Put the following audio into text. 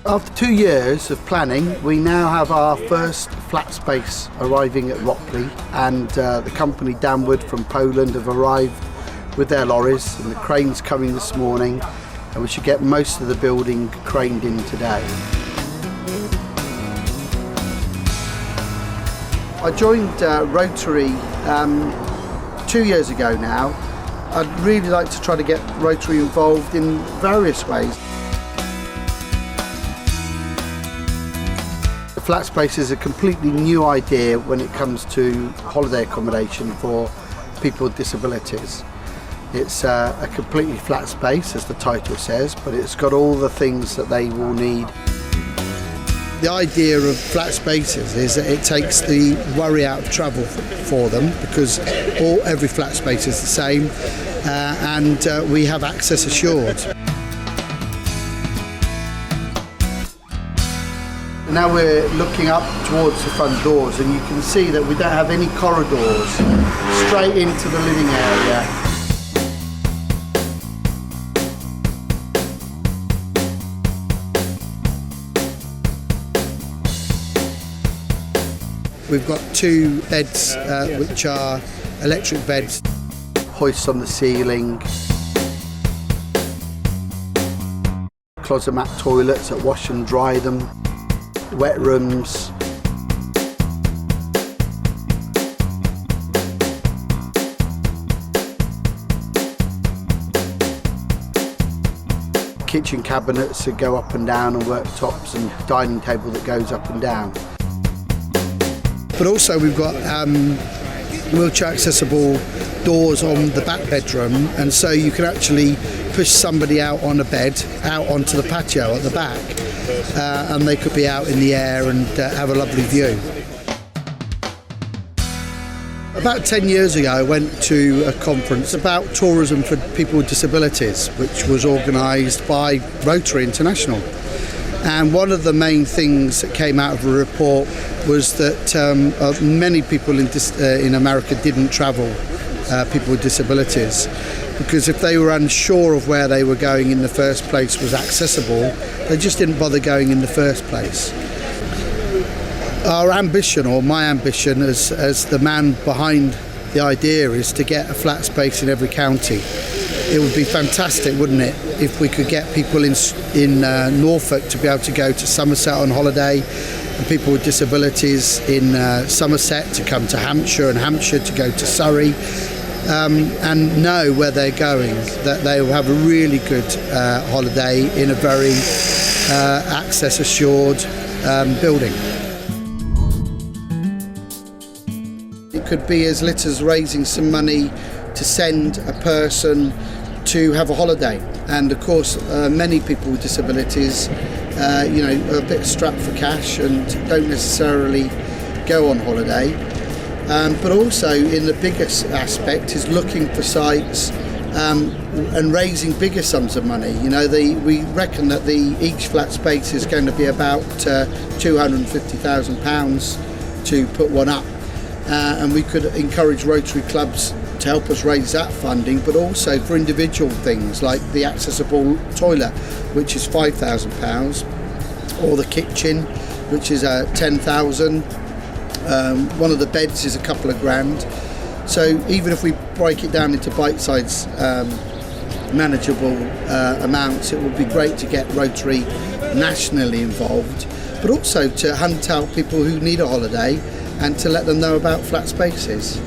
After 2 years of planning, we now have our first flat space arriving at Rotary, and the company Danwood from Poland have arrived with their lorries, and the crane's coming this morning, and we should get most of the building craned in today. I joined Rotary 2 years ago now. I'd really like to try to get Rotary involved in various ways. The flat space is a completely new idea when it comes to holiday accommodation for people with disabilities. It's a completely flat space, as the title says, but it's got all the things that they will need. The idea of flat spaces is that it takes the worry out of travel for them, because every flat space is the same, and we have access assured. Now we're looking up towards the front doors, and you can see that we don't have any corridors straight into the living area. We've got 2 beds which are electric beds, hoists on the ceiling, closet mat toilets that wash and dry them, wet rooms. Kitchen cabinets that go up and down, and worktops, and dining table that goes up and down. But also we've got wheelchair accessible doors on the back bedroom, and so you can actually push somebody out on a bed out onto the patio at the back, and they could be out in the air and have a lovely view. About 10 years ago I went to a conference about tourism for people with disabilities, which was organised by Rotary International. And one of the main things that came out of the report was that many people in America didn't travel, people with disabilities, because if they were unsure of where they were going in the first place was accessible, they just didn't bother going in the first place. Our ambition, or my ambition as the man behind the idea, is to get a flat space in every county. It would be fantastic, wouldn't it, if we could get people in Norfolk to be able to go to Somerset on holiday, and people with disabilities in Somerset to come to Hampshire, and Hampshire to go to Surrey, and know where they're going, that they will have a really good holiday in a very access assured building. It could be as little as raising some money to send a person to have a holiday, and of course many people with disabilities are a bit strapped for cash and don't necessarily go on holiday, but also in the biggest aspect is looking for sites and raising bigger sums of money. We reckon that each flat space is going to be about £250,000 to put one up, and we could encourage Rotary clubs to help us raise that funding, but also for individual things like the accessible toilet, which is £5,000, or the kitchen, which is £10,000. One of the beds is a couple of grand. So even if we break it down into bite-sized manageable amounts, it would be great to get Rotary nationally involved, but also to hunt out people who need a holiday and to let them know about flat spaces.